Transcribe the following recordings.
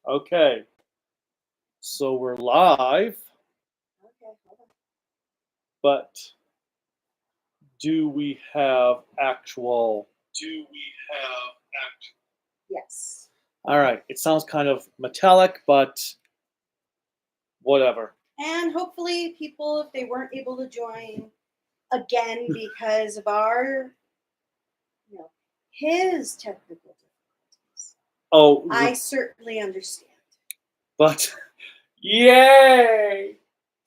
Okay. So we're live, Okay, hold on. but do we have actual. Yes. All right. It sounds kind of metallic, but whatever. And hopefully people, if they weren't able to join again because of our, his technical difficulties, Oh, I certainly understand. but yay!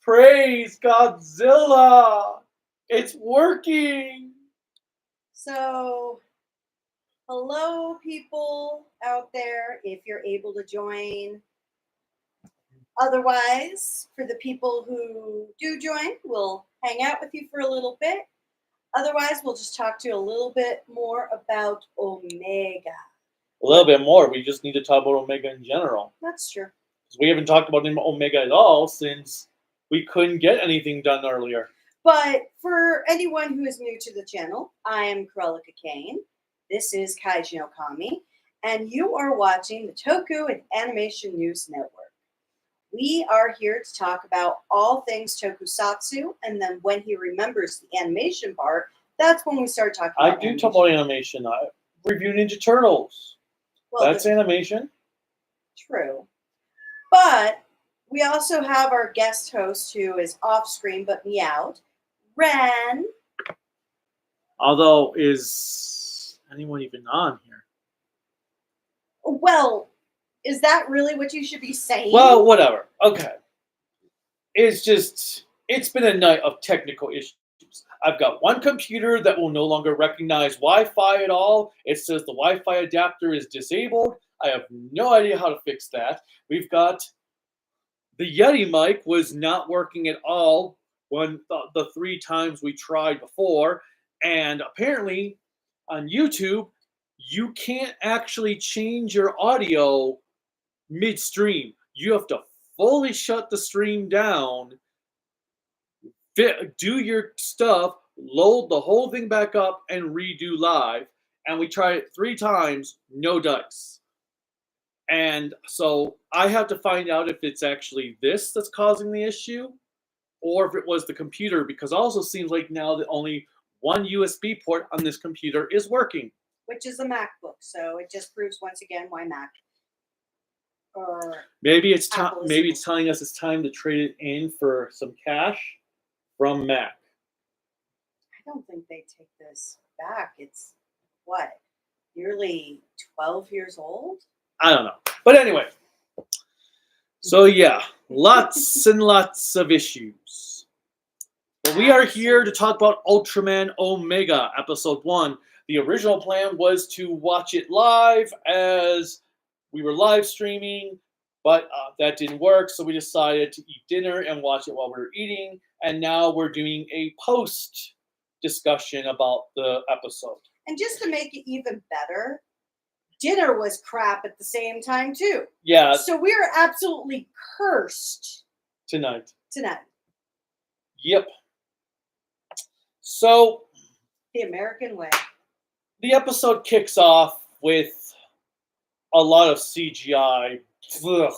Praise Godzilla! It's working! So, hello, people out there, if you're able to join. Otherwise, for the people who do join, we'll hang out with you for a little bit. Otherwise, we'll just talk to you a little bit more about Omega. A little bit more. We just need to talk about Omega in general. That's true. We haven't talked about Omega at all since we couldn't get anything done earlier. But for anyone who is new to the channel, I am Corellica Kane. This is Kaijin Okami, and you are watching the Toku and Animation News Network. We are here to talk about all things tokusatsu, and then when he remembers the animation part, that's when we start talking about I do talk about animation. I review Ninja Turtles. Well, that's animation. True. But we also have our guest host who is off screen but meowed, Ren. Although, is anyone even on here? Well, is that really what you should be saying? Well, whatever. Okay. It's been a night of technical issues. I've got one computer that will no longer recognize Wi-Fi at all. It says the Wi-Fi adapter is disabled. I have no idea how to fix that. We've got the Yeti mic was not working at all when the 3 times we tried before. And apparently on YouTube, you can't actually change your audio midstream. You have to fully shut the stream down, do your stuff, load the whole thing back up, and redo live. And we tried it 3 times, no dice. And so I have to find out if it's actually this that's causing the issue, or if it was the computer, because it also seems like now that only one USB port on this computer is working. Which is a MacBook, so it just proves once again why Mac. Or maybe it's telling us it's time to trade it in for some cash from Mac. I don't think they take this back. It's what, nearly 12 years old? I don't know. But anyway, so yeah, lots and lots of issues. But we are here to talk about Ultraman Omega, Episode 1. The original plan was to watch it live as we were live streaming, but that didn't work, so we decided to eat dinner and watch it while we were eating, and now we're doing a post discussion about the episode. And just to make it even better, dinner was crap at the same time too. Yeah. So we are absolutely cursed tonight. Yep. So the American way. The episode kicks off with a lot of CGI. Ugh.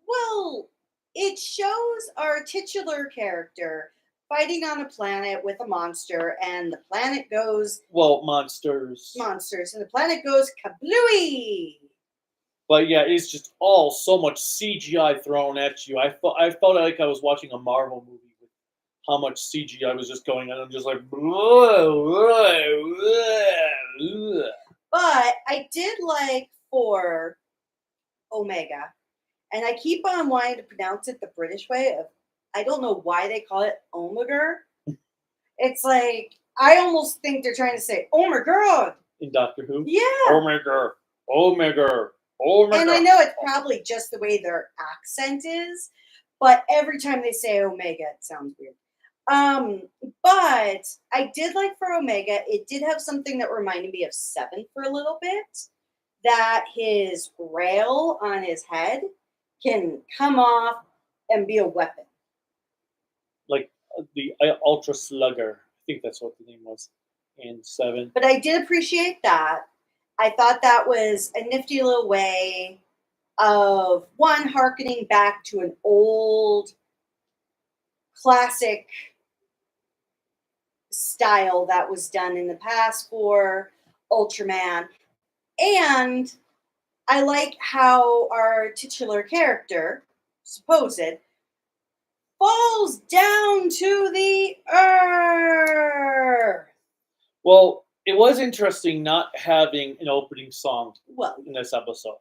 Well, it shows our titular character fighting on a planet with a monster, and the planet goes... Well, monsters. And the planet goes kablooey! But yeah, it's just all so much CGI thrown at you. I felt like I was watching a Marvel movie with how much CGI was just going on. I'm just like... But I did like for Omega, and I keep on wanting to pronounce it the British way of... I don't know why they call it Omega. It's like, I almost think they're trying to say, oh my god. In Doctor Who? Yeah. Omega. And I know it's probably just the way their accent is, but every time they say Omega, it sounds weird. But I did like for Omega, it did have something that reminded me of Seven for a little bit, that his rail on his head can come off and be a weapon. Like the Ultra Slugger. I think that's what the name was in 7. But I did appreciate that. I thought that was a nifty little way of one hearkening back to an old classic style that was done in the past for Ultraman. And I like how our titular character, supposed, falls down to the earth. Well, it was interesting not having an opening song Well, in this episode.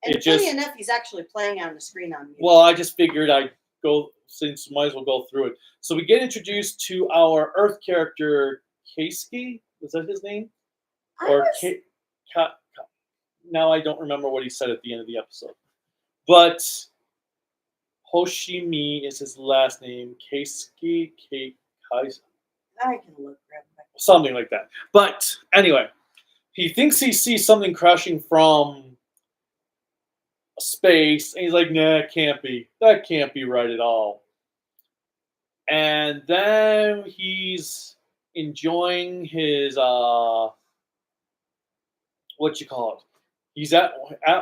and It funny just- enough, he's actually playing on the screen on mute. Well, I just figured I'd go, since might as well go through it. So we get introduced to our Earth character, Keisuke. Was that his name? Now I don't remember what he said at the end of the episode. But Hoshimi is his last name. Keisuke, I can look real quick. something like that. But anyway, he thinks he sees something crashing from space, and he's like, nah, it can't be. That can't be right at all. And then he's enjoying his what you call it? He's at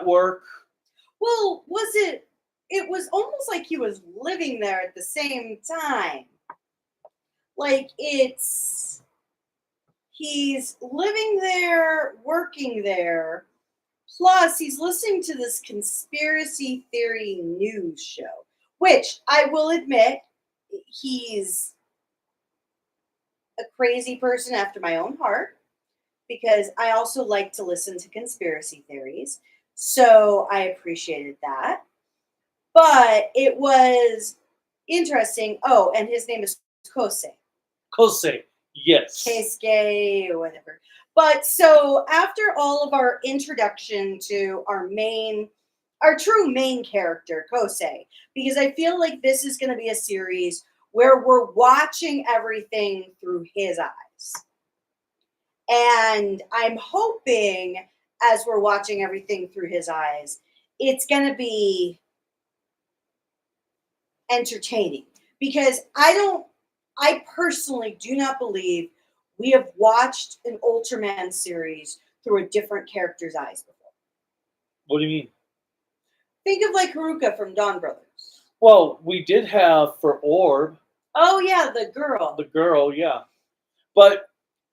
work. Well, it was almost like he was living there at the same time. Like he's living there, working there, plus he's listening to this conspiracy theory news show, which I will admit, he's a crazy person after my own heart, because I also like to listen to conspiracy theories. So I appreciated that. But it was interesting. Oh, and his name is Kosei. Kosei, yes. Keisuke or whatever. But so after all of our introduction to our true main character, Kosei, because I feel like this is going to be a series where we're watching everything through his eyes. And I'm hoping, as we're watching everything through his eyes, it's going to be entertaining. Because I personally do not believe we have watched an Ultraman series through a different character's eyes before. What do you mean? Think of like Haruka from Dawn Brothers. Well, we did have for Orb. Oh yeah, the girl. The girl, yeah. But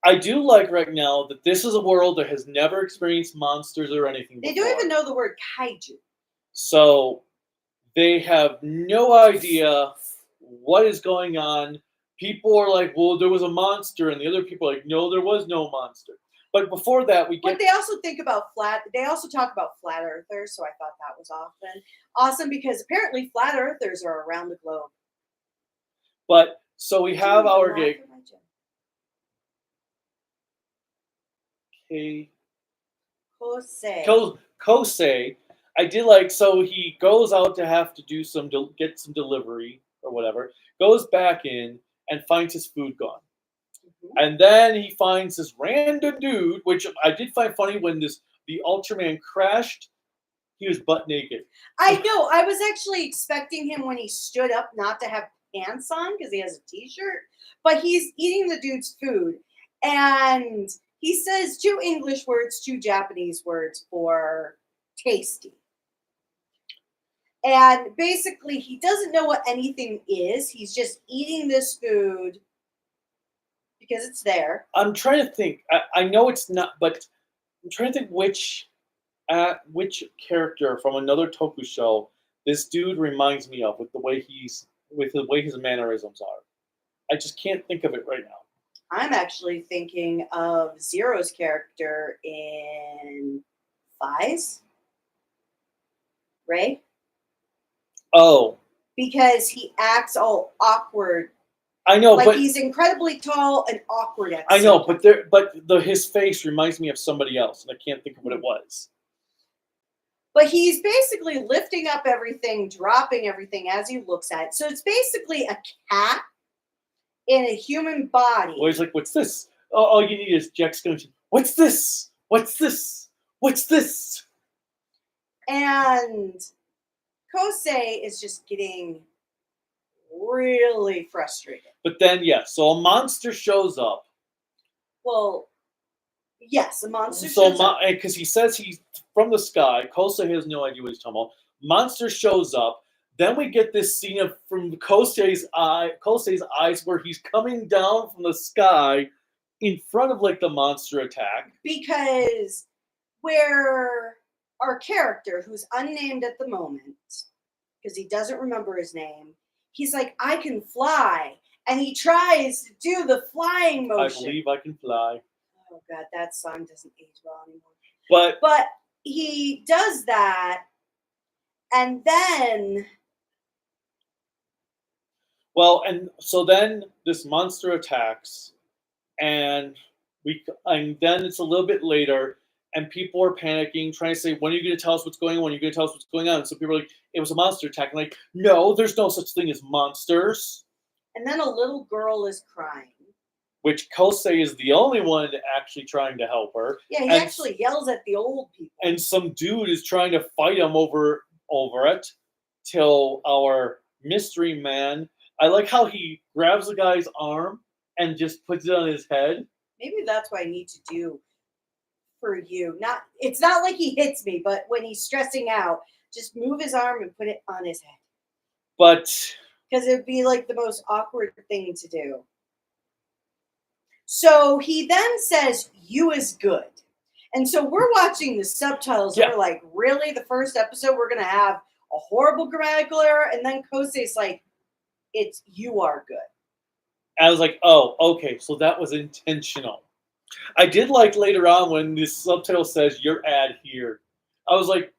I do like right now that this is a world that has never experienced monsters or anything They before. don't even know the word kaiju. So they have no idea what is going on. People are like, well, there was a monster, and the other people are like, no, there was no monster. But before that, But they also think about they also talk about flat earthers, so I thought that was awesome because apparently flat earthers are around the globe. But so we have our gig. Kosei. I did like, so he goes out to have to do get some delivery or whatever, goes back in and finds his food gone. Mm-hmm. And then he finds this random dude, which I did find funny when the Ultraman crashed, he was butt naked. I know. I was actually expecting him when he stood up not to have pants on because he has a t-shirt, but he's eating the dude's food. And he says 2 English words, 2 Japanese words for tasty. And basically, he doesn't know what anything is. He's just eating this food because it's there. I'm trying to think. I know it's not, but I'm trying to think which character from another Toku show this dude reminds me of with the way his mannerisms are. I just can't think of it right now. I'm actually thinking of Zero's character in Fies. Ray? Oh. Because he acts all awkward. I know, like but he's incredibly tall and awkward at I know, but his face reminds me of somebody else, and I can't think of what it was. But he's basically lifting up everything, dropping everything as he looks at it. So it's basically a cat in a human body. Well, he's like, what's this? Oh, all you need is Jack's going to, what's this? What's this? What's this? And Kosei is just getting really frustrated. But then, yeah, so a monster shows up. Well, Yes, a monster So, shows up. because he says he's from the sky, Kosei has no idea what he's talking about. Monster shows up. Then we get this scene of from Kosei's eyes, where he's coming down from the sky in front of like the monster attack. Because where our character, who's unnamed at the moment, because he doesn't remember his name, he's like, I can fly. And he tries to do the flying motion. I believe I can fly. Oh God, that song doesn't age well anymore. But he does that, and then and so then this monster attacks, and then it's a little bit later, and people are panicking, trying to say, when are you going to tell us what's going on? When are you going to tell us what's going on? And so people are like, it was a monster attack. I'm like, no, there's no such thing as monsters. And then a little girl is crying. Which Kosei is the only one actually trying to help her. Yeah, he actually yells at the old people. And some dude is trying to fight him over it, till our mystery man, I like how he grabs the guy's arm and just puts it on his head. Maybe that's what I need to do for you. It's not like he hits me, but when he's stressing out, just move his arm and put it on his head. But because it would be like the most awkward thing to do. So he then says, "You is good." And so we're watching the subtitles. Yeah. And we're like, really? The first episode, we're going to have a horrible grammatical error? And then Kosei's like, it's "you are good." I was like, oh, okay, so that was intentional. I did like later on when this subtitle says, "Your ad here." I was like,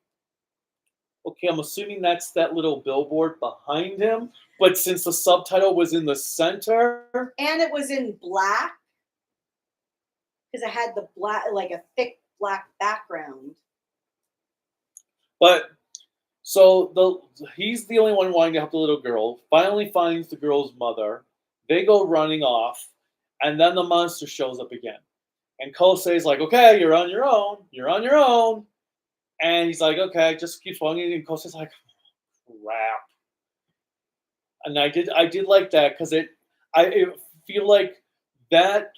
okay, I'm assuming that's that little billboard behind him. But since the subtitle was in the center. And it was in black. Because it had the black, like a thick black background. But so he's the only one wanting to help the little girl. Finally finds the girl's mother. They go running off, and then the monster shows up again. And Kosei's like, "Okay, you're on your own. You're on your own." And he's like, "Okay, just keep swinging." And Kosei's like, "Crap." And I did like that because I feel like that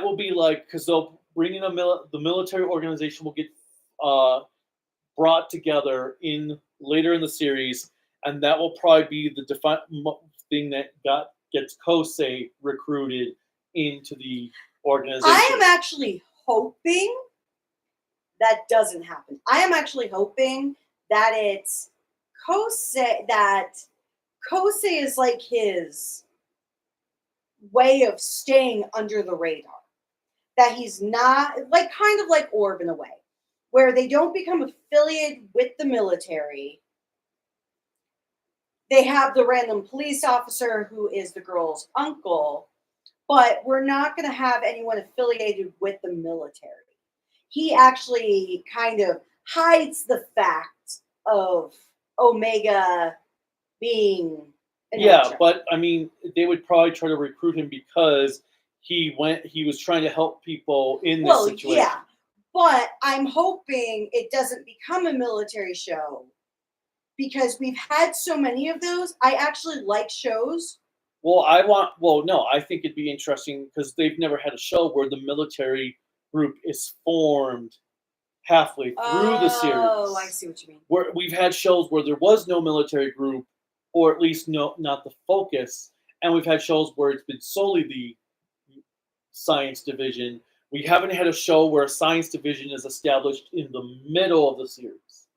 will be like, because they'll bring in the military organization will get brought together later in the series, and that will probably be the thing that gets Kosei recruited into the organization. I am actually hoping that doesn't happen. I am actually hoping that it's Kosei, that Kosei is like his way of staying under the radar. That he's not, like, kind of like Orb in a way, where they don't become affiliated with the military. They have the random police officer who is the girl's uncle, but we're not going to have anyone affiliated with the military. He actually kind of hides the fact of Omega being an Yeah, but I mean, they would probably try to recruit him because he was trying to help people in this situation. Yeah, but I'm hoping it doesn't become a military show because we've had so many of those. I actually like shows. I think it'd be interesting because they've never had a show where the military group is formed halfway through the series. Oh, I see what you mean. Where we've had shows where there was no military group, or at least not the focus, and we've had shows where it's been solely the science division. We haven't had a show where a science division is established in the middle of the series.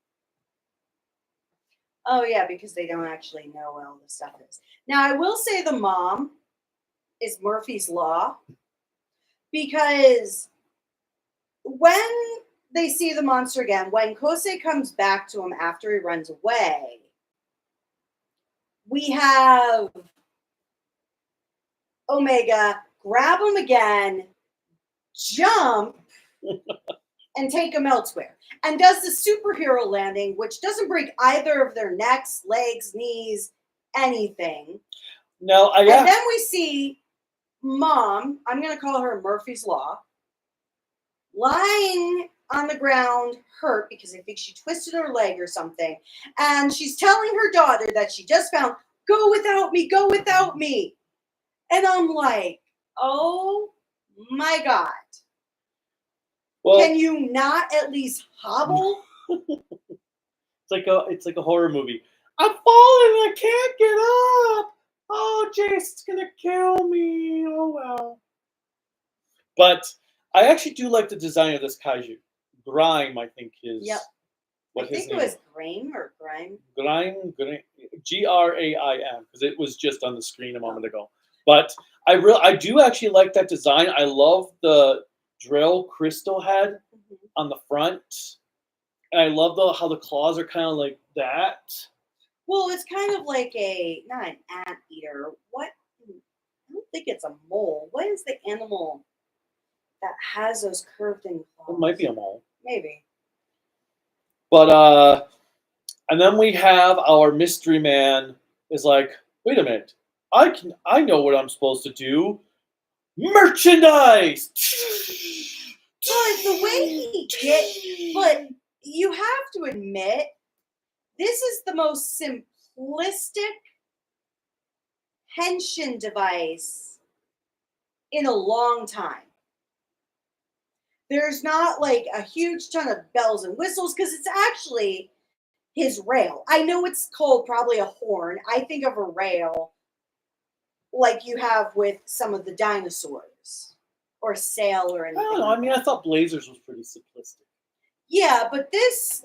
Oh, yeah, because they don't actually know what all this stuff is. Now, I will say the mom is Murphy's Law, because when they see the monster again, when Kosei comes back to him after he runs away, we have Omega grab him again, jump, and take him elsewhere. And does the superhero landing, which doesn't break either of their necks, legs, knees, anything. No, And then we see Mom, I'm going to call her Murphy's Law, lying on the ground hurt because I think she twisted her leg or something. And she's telling her daughter that she just found, "Go without me, go without me." And I'm like, oh my God. Well, Can you not at least hobble? it's like a horror movie. I'm falling. I can't get up. Oh, Jason's gonna kill me. Oh well. But I actually do like the design of this kaiju. Grime, I think, is Yep. what I his think name it was is. Grime or Grime. Graim, Graim, because it was just on the screen a moment ago. But I do actually like that design. I love the drill crystal head Mhm. on the front, and I love how the claws are kind of like that. Well, it's kind of like not an anteater. What? I don't think it's a mole. What is the animal that has those curved in claws? It might be a mole, Maybe. but and then we have our mystery man is like, wait a minute, I know what I'm supposed to do. Merchandise. But the way but you have to admit, this is the most simplistic henshin device in a long time. There's not like a huge ton of bells and whistles because it's actually his rail. I know it's called probably a horn. I think of a rail like you have with some of the dinosaurs or a sail or I anything. don't know. I mean, I thought Blazers was pretty simplistic. Yeah, but this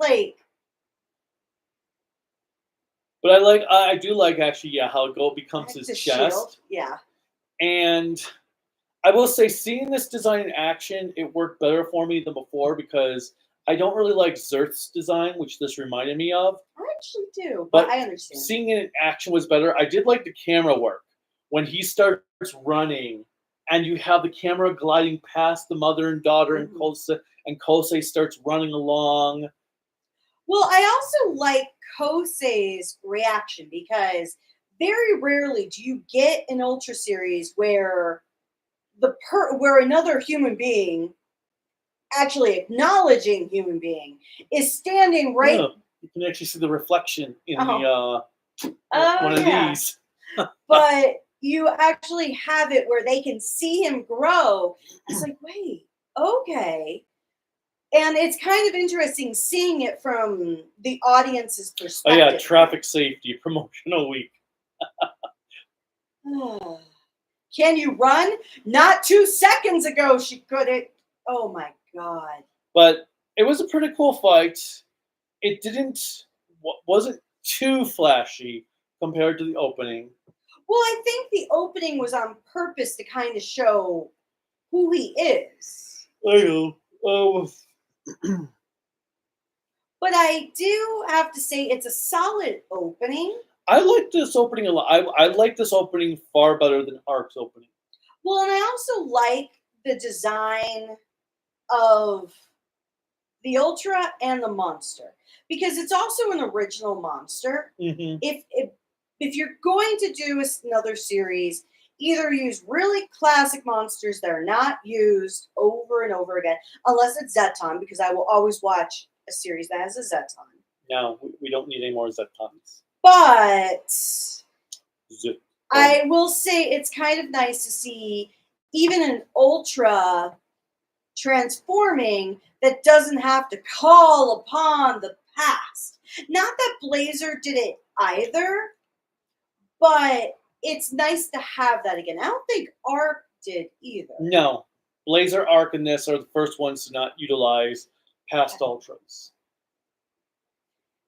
But I do like actually, yeah, how it becomes his the chest. shield. Yeah. And I will say, seeing this design in action, it worked better for me than before because I don't really like Zerth's design, which this reminded me of. I actually do, but But I understand. seeing it in action was better. I did like the camera work when he starts running, and you have the camera gliding past the mother and daughter and Kosei starts running along. Well, I also like Kosei's reaction because very rarely do you get an Ultra series where where another human being, actually acknowledging human being, is standing right. Yeah, you can actually see the reflection in Oh. one of these. But you actually have it where they can see him grow. It's like, wait, okay. And it's kind of interesting seeing it from the audience's Oh perspective. yeah, traffic safety promotional week. Can you run? Not 2 seconds ago she couldn't. Oh my god. But it was a pretty cool fight. It wasn't too flashy compared to the opening. Well, I think the opening was on purpose to kind of show who he is. I know. Oh. But I do have to say it's a solid opening. I like this opening a lot. I like this opening far better than Ark's opening. Well, and I also like the design of the Ultra and the monster because it's also an original monster. Mm-hmm. If you're going to do another series, either use really classic monsters that are not used over and over again, unless it's Zeton, because I will always watch a series that has a Zeton. No, we don't need any more Zetons. But Zip. I will say it's kind of nice to see even an Ultra transforming that doesn't have to call upon the past. Not that Blazer did it either, but it's nice to have that again. I don't think Arc did either. No. Blazer, Arc, and this are the first ones to not utilize past Ultras.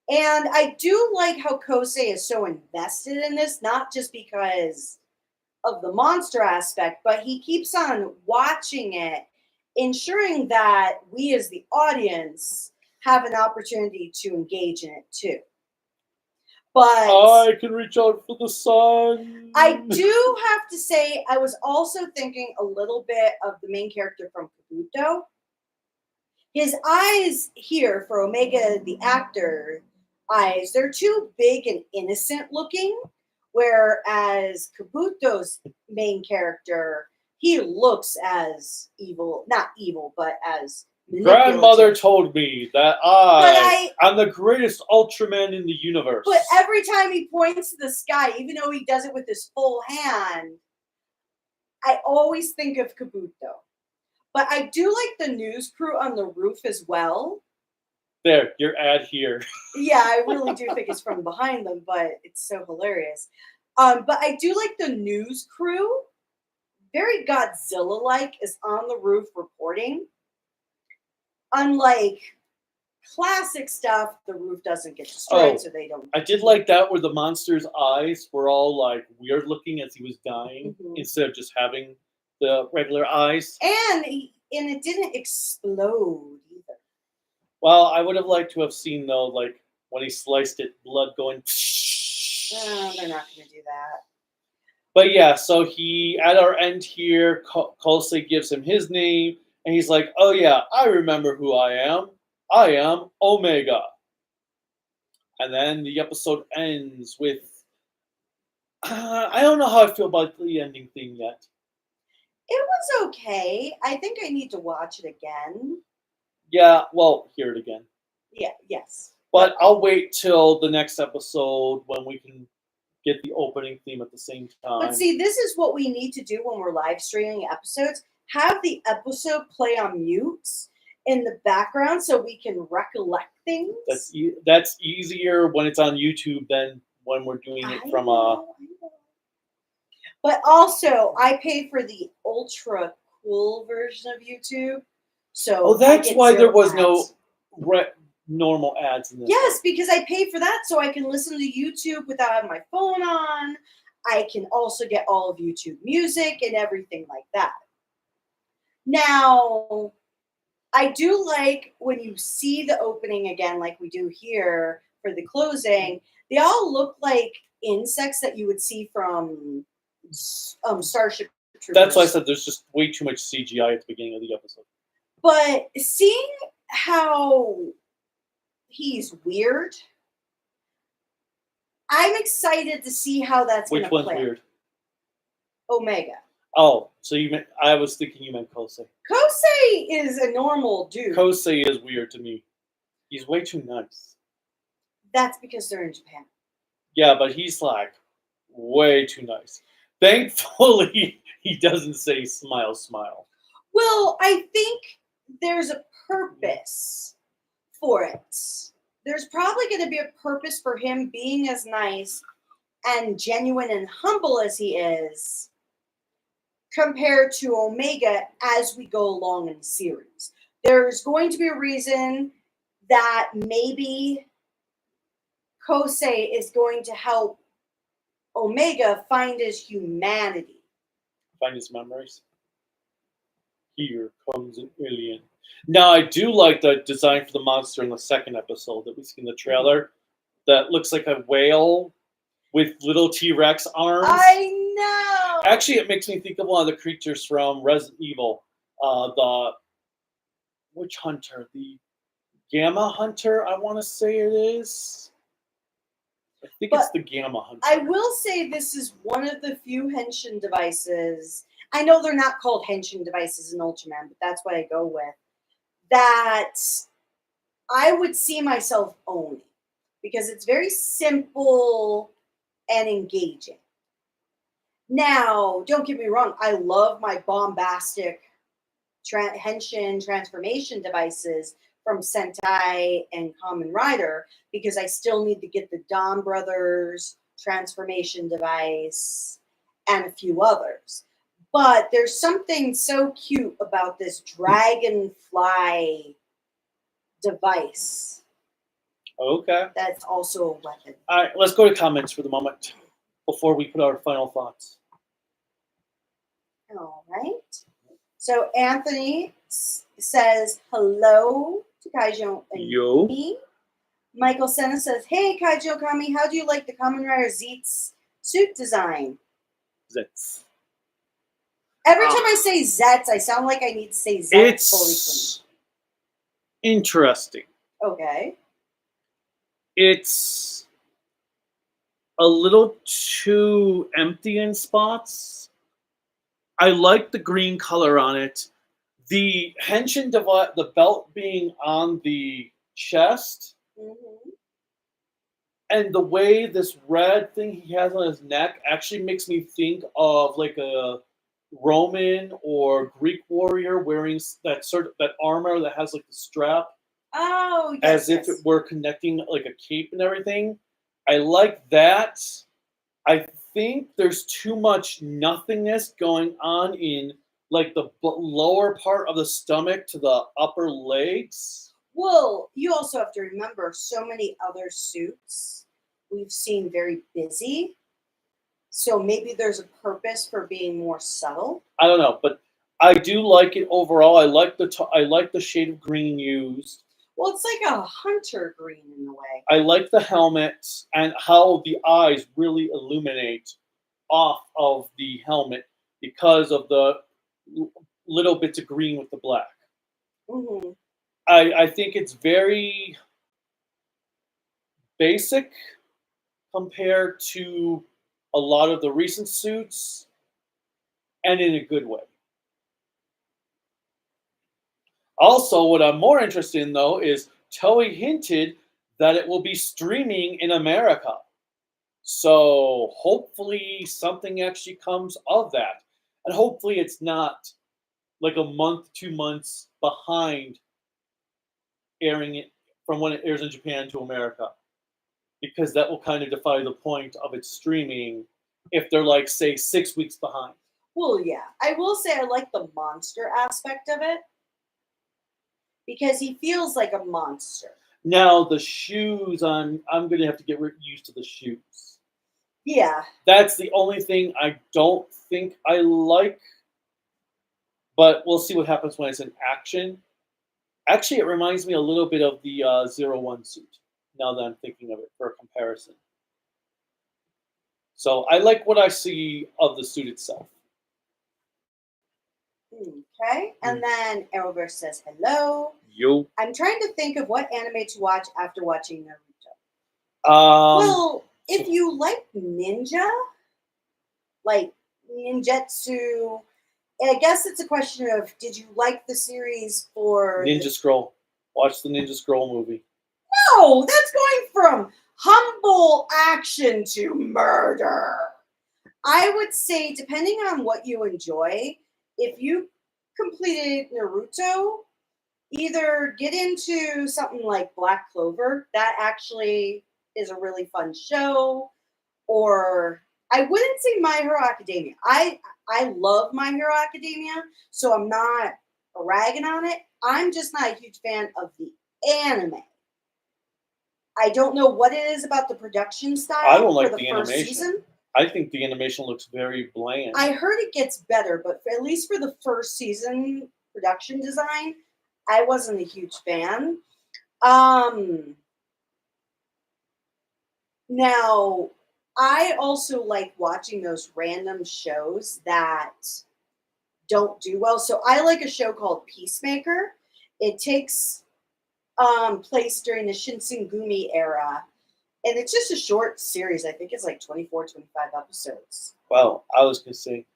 And I do like how Kosei is so invested in this, not just because of the monster aspect, but he keeps on watching it, ensuring that we as the audience have an opportunity to engage in it too. But I can reach out for the sun. I do have to say, I was also thinking a little bit of the main character from Kabuto. His eyes here for Omega, the actor, eyes, they're too big and innocent looking, whereas Kabuto's main character, he looks as evil, not evil, but as Grandmother told me that I'm the greatest Ultraman in the universe. But every time he points to the sky, even though he does it with his full hand, I always think of Kabuto. But I do like the news crew on the roof as well. There, your ad here. Yeah, I really do think it's from behind them, but it's so hilarious. But I do like the news crew. Very Godzilla-like is on the roof reporting. Unlike classic stuff, the roof doesn't get destroyed, so they don't. I did like that where the monster's eyes were all like weird looking as he was dying, instead of just having the regular eyes. And it didn't explode either. Well, I would have liked to have seen though, like when he sliced it, blood going. Oh, they're not going to do that. But yeah, so he at our end here, Kosei gives him his name, and he's like, "Oh yeah, I remember who I am. I am Omega." And then the episode ends with, I don't know how I feel about the ending thing yet. It was okay. I think I need to watch it again. Yeah, well, hear it again. Yeah, yes. But I'll wait till the next episode when we can get the opening theme at the same time. But see, this is what we need to do when we're live streaming episodes. Have the episode play on mute in the background so we can recollect things. That's easier when it's on YouTube than when we're doing it from I know. But also, I pay for the ultra cool version of YouTube. So that's why there was no normal ads in this. Yes, because I pay for that so I can listen to YouTube without having my phone on. I can also get all of YouTube music and everything like that. Now, I do like when you see the opening again, like we do here for the closing, they all look like insects that you would see from Starship Troopers. That's why I said there's just way too much CGI at the beginning of the episode. But seeing how he's weird, I'm excited to see how that's going to play. Which one's weird? Omega. Oh, so you meant? I was thinking you meant Kosei. Kosei is a normal dude. Kosei is weird to me. He's way too nice. That's because they're in Japan. Yeah, but he's like way too nice. Thankfully, he doesn't say smile, smile. Well, I think there's a purpose for it. There's probably going to be a purpose for him being as nice and genuine and humble as he is compared to Omega as we go along in the series. There's going to be a reason that maybe Kosei is going to help Omega find his humanity. Find his memories. Here comes an alien. Now, I do like the design for the monster in the second episode that we see in the trailer. That looks like a whale with little T-Rex arms. I know! Actually, it makes me think of one of the creatures from Resident Evil. Which hunter? The Gamma Hunter, I want to say it is. I think it's the Gamma Hunter. I will say this is one of the few henshin devices. I know they're not called henshin devices in Ultraman, but that's what I go with. That I would see myself owning because it's very simple and engaging. Now, don't get me wrong, I love my bombastic henshin transformation devices from Sentai and Kamen Rider because I still need to get the Dawn Brothers transformation device and a few others. But there's something so cute about this dragonfly device. Okay. That's also a weapon. All right, let's go to comments for the moment before we put our final thoughts. All right. So Anthony says hello to Kaijo and me. Michael Senna says, "Hey Kaijo Kami, how do you like the Kamen Rider Zeet's suit design?" Zets. Every time I say Zets, I sound like I need to say Zets. It's interesting. Okay. It's a little too empty in spots. I like the green color on it. The henshin device, the belt being on the chest, and the way this red thing he has on his neck actually makes me think of like a Roman or Greek warrior wearing that armor that has like the strap, Oh, as yes, if it were connecting like a cape and everything. I like that. I think there's too much nothingness going on in like the lower part of the stomach to the upper legs. Well, you also have to remember so many other suits we've seen very busy. So maybe there's a purpose for being more subtle. I don't know, but I do like it overall. I like the shade of green used. Well, it's like a hunter green in a way. I like the helmet and how the eyes really illuminate off of the helmet because of the little bits of green with the black. Hmm. I think it's very basic compared to a lot of the recent suits, and in a good way. Also, what I'm more interested in though is Toei hinted that it will be streaming in America. So hopefully something actually comes of that. And hopefully it's not like a month, 2 months behind airing it from when it airs in Japan to America. Because that will kind of defy the point of its streaming if they're like, say, 6 weeks behind. Well, yeah. I will say I like the monster aspect of it because he feels like a monster. Now the shoes, I'm gonna have to get used to the shoes. Yeah. That's the only thing I don't think I like, but we'll see what happens when it's in action. Actually, it reminds me a little bit of the 01 suit, now that I'm thinking of it for a comparison. So I like what I see of the suit itself. Okay. And then Arrowverse says hello. Yo. I'm trying to think of what anime to watch after watching Naruto. Well, if you like ninja, like ninjutsu, I guess it's a question of did you like the series for Ninja Scroll. Watch the Ninja Scroll movie. No, that's going from humble action to murder. I would say, depending on what you enjoy, if you completed Naruto, either get into something like Black Clover, that actually is a really fun show, or I wouldn't say My Hero Academia. I love My Hero Academia, so I'm not ragging on it. I'm just not a huge fan of the anime. I don't know what it is about the production style I don't like for the the first animation. season. I think the animation looks very bland. I heard it gets better, but at least for the first season production design, I wasn't a huge fan. Now, I also like watching those random shows that don't do well. So I like a show called Peacemaker. It takes place during the Shinsengumi era. And it's just a short series. I think it's like 24, 25 episodes. Well, I was going to say,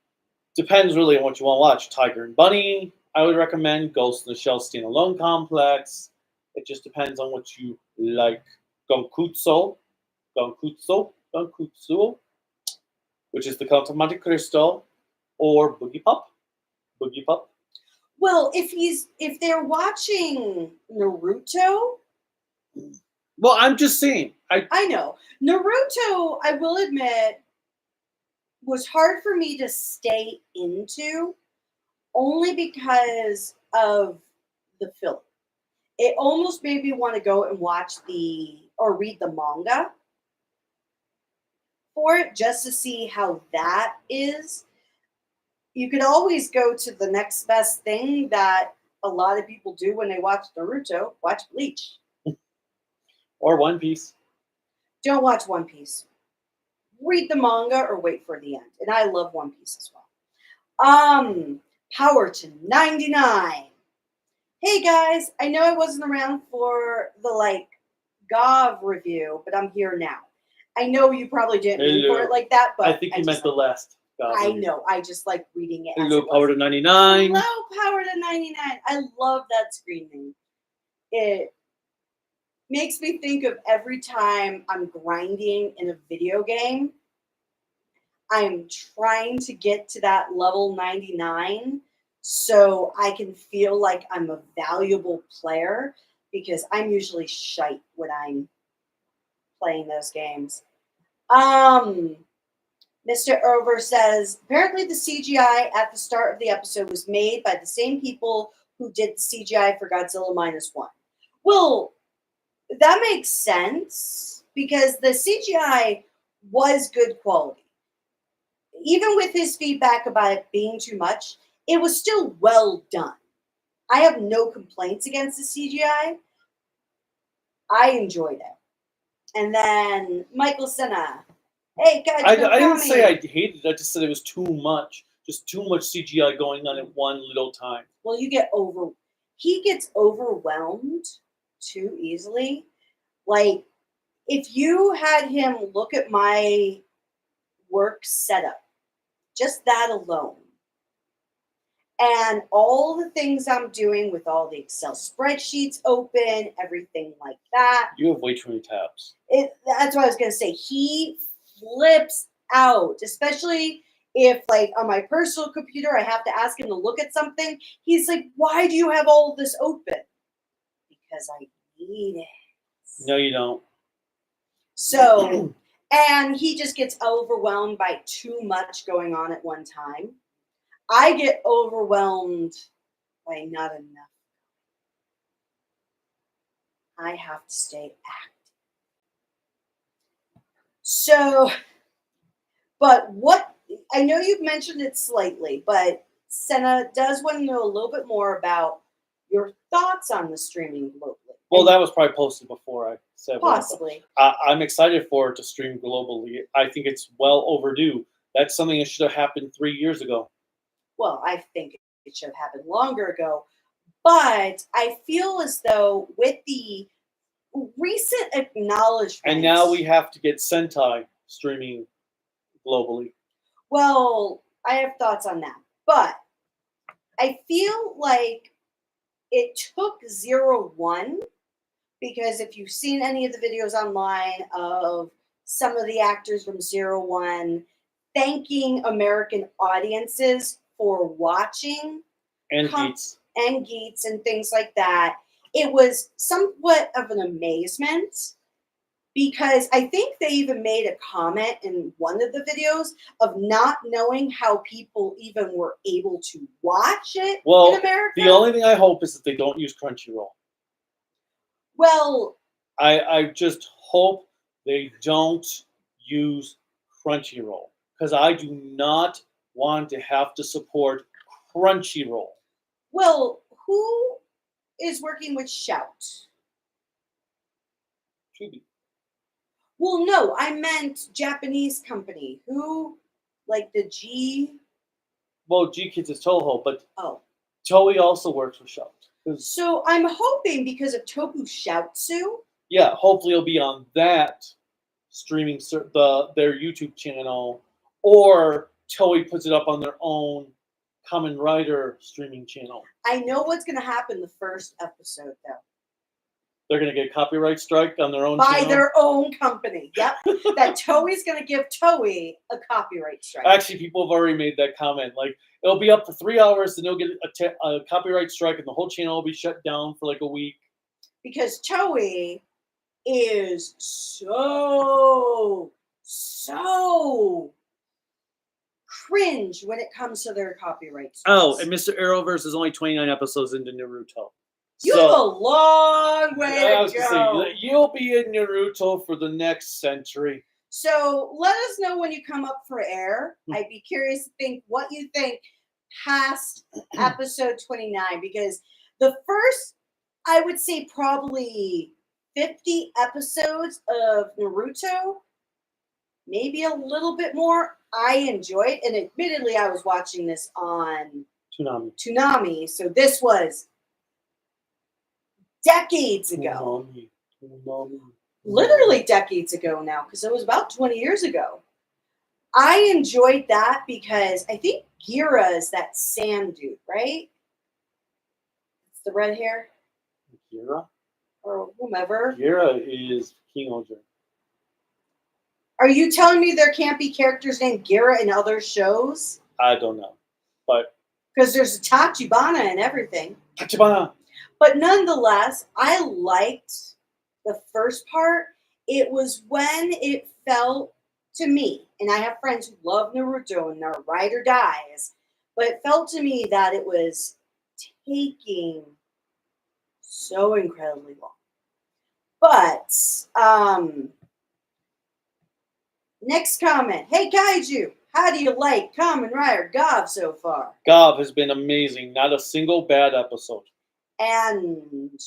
depends really on what you want to watch. Tiger and Bunny, I would recommend. Ghost in the Shell Standalone Complex. It just depends on what you like. Gonkutsu, which is the Count of Monte Cristo, or Boogie Pup. Well, if they're watching Naruto, well, I'm just saying. I know Naruto. I will admit, was hard for me to stay into, only because of the filler. It almost made me want to go and watch or read the manga for it just to see how that is. You could always go to the next best thing that a lot of people do when they watch Naruto, watch Bleach. Or One Piece. Don't watch One Piece. Read the manga or wait for the end. And I love One Piece as well. Power to 99. Hey guys, I know I wasn't around for the Gov review, but I'm here now. I know you probably didn't mean for it like that, but I think you meant the last Gov I review. know. I just like reading it. Hello, Power to 99. Hello, Power to 99. I love that screen name. It makes me think of every time I'm grinding in a video game. I'm trying to get to that level 99 so I can feel like I'm a valuable player, because I'm usually shite when I'm playing those games. Mr. Over says, apparently the CGI at the start of the episode was made by the same people who did the CGI for Godzilla -1. Well, that makes sense, because the CGI was good quality. Even with his feedback about it being too much, it was still well done. I have no complaints against the CGI. I enjoyed it. And then Michael Senna. Hey, guys, I didn't say I hated it. I just said it was too much. Just too much CGI going on at one little time. Well, he gets overwhelmed too easily. Like, if you had him look at my work setup, just that alone, and all the things I'm doing with all the Excel spreadsheets open, everything like that. You have way too many tabs. That's what I was going to say. He flips out, especially if, like, on my personal computer, I have to ask him to look at something. He's like, why do you have all of this open? Because I need it. No, you don't. So, and he just gets overwhelmed by too much going on at one time. I get overwhelmed by not enough. I have to stay active. So, but what, I know you've mentioned it slightly, but Senna does want to know a little bit more about your thoughts on the streaming globally. Well, that was probably posted before I said Possibly. I'm excited for it to stream globally. I think it's well overdue. That's something that should have happened 3 years ago. Well, I think it should have happened longer ago. But I feel as though with the recent acknowledgement. And now we have to get Sentai streaming globally. Well, I have thoughts on that. But I feel like it took 01, because if you've seen any of the videos online of some of the actors from 01 thanking American audiences for watching, And Geats. And Geats and things like that, it was somewhat of an amazement, because I think they even made a comment in one of the videos of not knowing how people even were able to watch it in America. The only thing I hope is that they don't use Crunchyroll. Well, I just hope they don't use Crunchyroll, because I do not want to have to support Crunchyroll. Well, who is working with Shout? Tubi. Well, no, I meant Japanese company. Who, like the G? Well, G-Kids is Toho, but Oh, Toei also works with Shout. so I'm hoping, because of Toku Shoutsu. Yeah, hopefully it'll be on that streaming their YouTube channel, or Toei puts it up on their own Kamen Rider streaming channel. I know what's going to happen the first episode, though. They're going to get a copyright strike on their own By channel? their own company. Yep. That Toei's going to give Toei a copyright strike. Actually, people have already made that comment. Like, it'll be up for 3 hours, then they'll get a copyright strike, and the whole channel will be shut down for like a week. Because Toei is so cringe when it comes to their copyright strikes. Oh, and Mr. Arrowverse is only 29 episodes into Naruto. You have a long way to go. Say, you'll be in Naruto for the next century. So let us know when you come up for air. I'd be curious to think what you think past episode 29, because the first, I would say, probably 50 episodes of Naruto, maybe a little bit more, I enjoyed. And admittedly, I was watching this on Toonami. So this was decades ago. Toonami. Literally decades ago now, because it was about 20 years ago. I enjoyed that because I think Gira is that Sam dude, right? It's the red hair? Gira? Or whomever. Gira is King Oger. Are you telling me there can't be characters named Gira in other shows? I don't know. But Because there's a Tachibana and everything. Tachibana. But nonetheless, I liked the first part. It was when it felt to me, and I have friends who love Naruto and are ride or dies, but it felt to me that it was taking so incredibly long. But next comment. Hey Kaiju, how do you like Kamen Rider Gov so far? Gov has been amazing. Not a single bad episode. And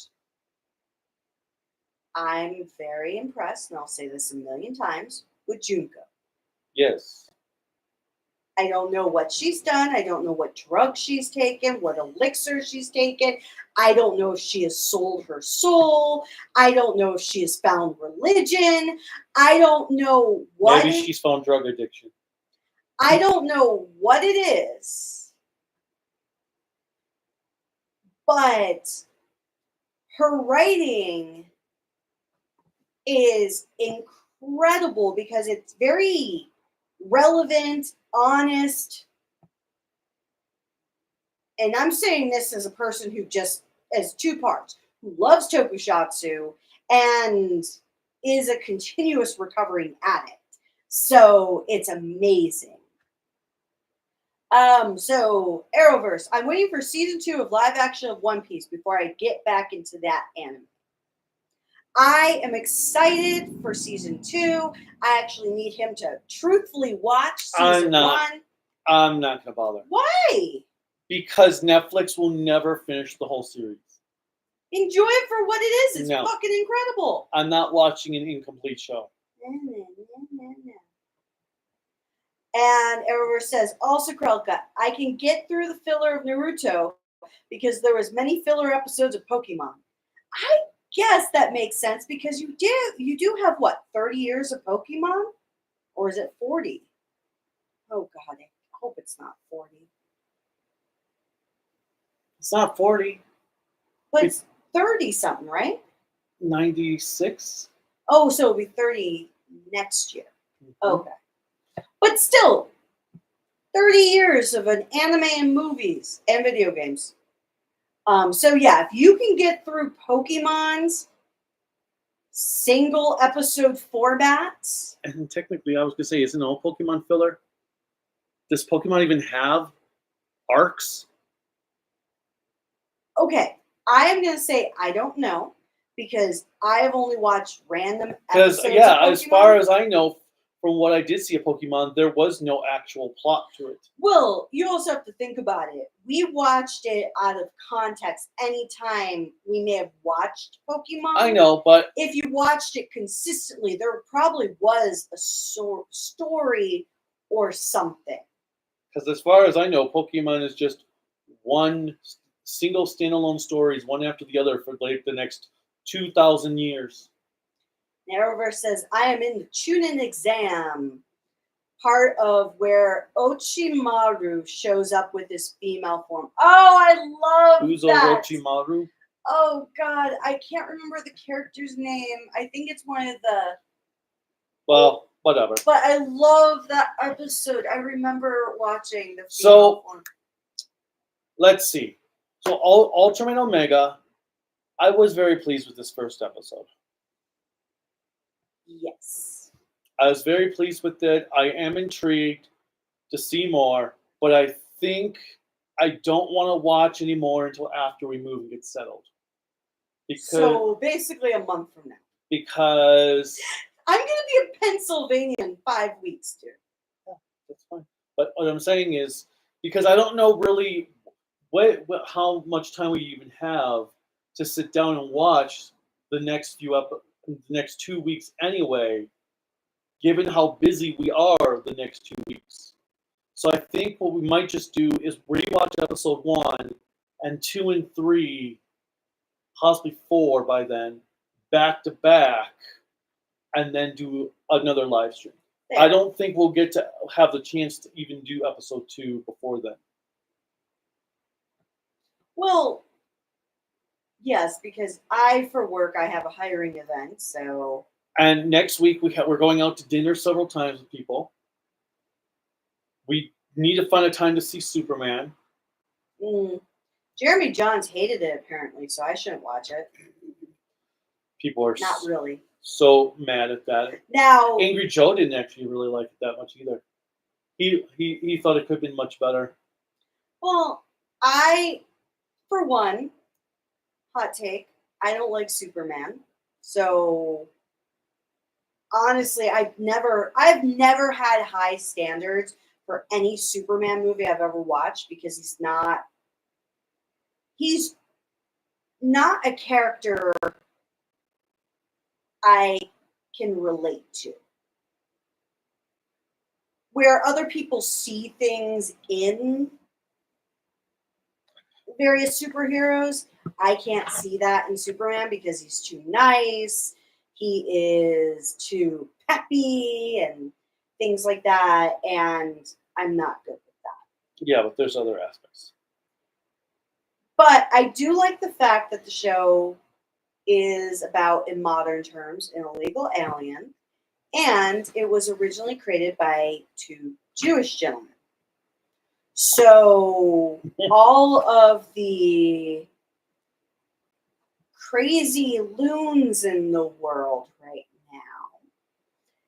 I'm very impressed, and I'll say this a million times, with Junko. Yes. I don't know what she's done. I don't know what drugs she's taken, what elixir she's taken. I don't know if she has sold her soul. I don't know if she has found religion. I don't know what. Maybe she's found drug addiction. I don't know what it is. But her writing is incredible because it's very relevant, honest. And I'm saying this as a person who just has two parts, who loves tokusatsu and is a continuous recovering addict. So it's amazing. So Arrowverse, I'm waiting for season 2 of live action of One Piece before I get back into that anime. I am excited for season 2. I actually need him to truthfully watch season 1. I'm not gonna bother. Why? Because Netflix will never finish the whole series. Enjoy it for what it is. It's No. fucking incredible. I'm not watching an incomplete show. And Arrowverse says, also Krelka, I can get through the filler of Naruto because there was many filler episodes of Pokemon. I guess that makes sense because you do have what, 30 years of Pokemon? Or is it 40? Oh god, I hope it's not 40. It's not 40. But it's 30 something, right? 96. Oh, so it'll be 30 next year. Mm-hmm. Okay. But still, 30 years of an anime and movies and video games. So yeah, if you can get through Pokemon's single episode formats. And technically, I was going to say, isn't all Pokemon filler? Does Pokemon even have arcs? Okay, I am going to say I don't know because I have only watched random episodes. Because, yeah, of as far as I know, from what I did see of Pokemon, there was no actual plot to it. Well, you also have to think about it. We watched it out of context anytime we may have watched Pokemon. I know, but if you watched it consistently, there probably was a story or something. Because as far as I know, Pokemon is just one single standalone stories, one after the other, for like the next 2,000 years. Narrowverse says, I am in the Chunin exam, part of where Ochimaru shows up with his female form. Oh, I love Who's that. Orochimaru? Oh, God, I can't remember the character's name. I think it's one of the... Well, whatever. But I love that episode. I remember watching the female So, form. Let's see. So, Ultraman Omega, I was very pleased with this first episode. Yes. I was very pleased with it. I am intrigued to see more, but I think I don't want to watch anymore until after we move and get settled. So basically a month from now. Because I'm going to be in Pennsylvania in 5 weeks, too. Yeah, that's fine. But what I'm saying is, because I don't know really how much time we even have to sit down and watch the next the next 2 weeks anyway, given how busy we are the next 2 weeks. So I think what we might just do is rewatch episode 1 and 2 and 3, possibly 4 by then, back to back, and then do another live stream. Yeah. I don't think we'll get to have the chance to even do episode 2 before then. Well, yes, because for work, I have a hiring event, so And next week we're going out to dinner several times with people. We need to find a time to see Superman. Jeremy Johns hated it apparently, so I shouldn't watch it. People are not really so mad at that. Now, Angry Joe didn't actually really like it that much either. He thought it could have been much better. Well, I, for one, hot take, I don't like Superman. So honestly, I've never had high standards for any Superman movie I've ever watched because he's not a character I can relate to. Where other people see things in various superheroes, I can't see that in Superman because he's too nice. He is too peppy and things like that, and I'm not good with that. Yeah, but there's other aspects. But I do like the fact that the show is about, in modern terms, an illegal alien, and it was originally created by two Jewish gentlemen. So all of the crazy loons in the world right now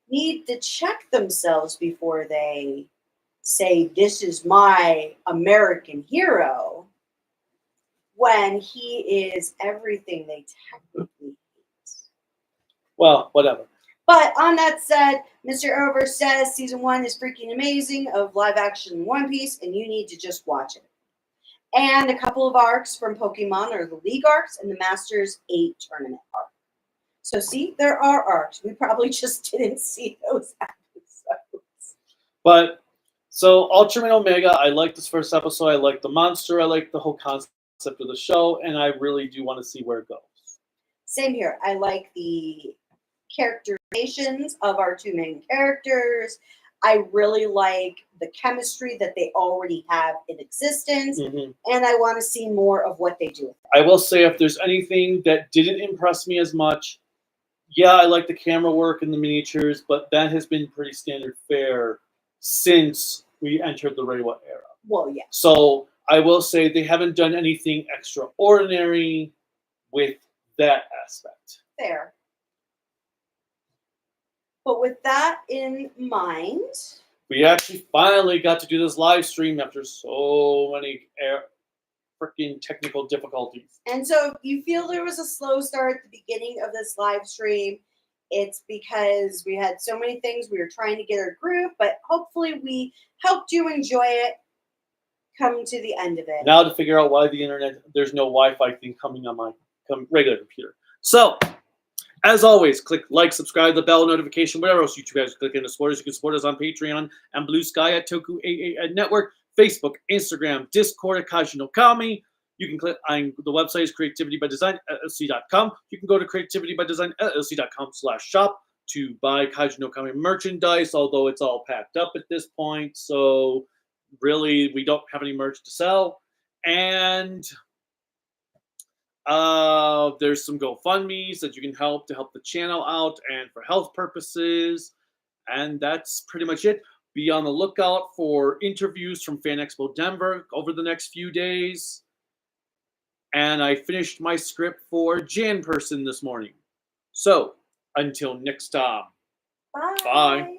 need to check themselves before they say, "This is my American hero," when he is everything they technically hate. Well, whatever. But on that said, Mr. Over says season 1 is freaking amazing of live action One Piece, and you need to just watch it. And a couple of arcs from Pokemon are the League arcs and the Masters 8 tournament arc. So see, there are arcs. We probably just didn't see those episodes. But so Ultraman Omega, I like this first episode. I like the monster. I like the whole concept of the show, and I really do want to see where it goes. Same here. I like the characterizations of our two main characters. I really like the chemistry that they already have in existence, and I want to see more of what they do with it. I will say, if there's anything that didn't impress me as much, yeah, I like the camera work and the miniatures, but that has been pretty standard fare since we entered the Reiwa era. Well, yeah. So I will say they haven't done anything extraordinary with that aspect. Fair. But with that in mind, we actually finally got to do this live stream after so many freaking technical difficulties. And so if you feel there was a slow start at the beginning of this live stream, it's because we had so many things we were trying to get our groove, but hopefully we helped you enjoy it come to the end of it. Now to figure out why the internet, there's no Wi-Fi thing coming on my regular computer. So, as always, click like, subscribe, the bell notification, whatever else you guys click in to support us. You can support us on Patreon and Bluesky at tokuaannetwork, Facebook, Instagram, Discord at Kaiji no Kami. You can click on the website is creativitybydesign.llc.com. You can go to creativitybydesign.llc.com/shop to buy Kaiji no Kami merchandise, although it's all packed up at this point. So really, we don't have any merch to sell. And there's some GoFundMes that you can help to help the channel out and for health purposes. And that's pretty much it. Be on the lookout for interviews from Fan Expo Denver over the next few days. And I finished my script for Jan Person this morning. So, until next time. Bye. Bye.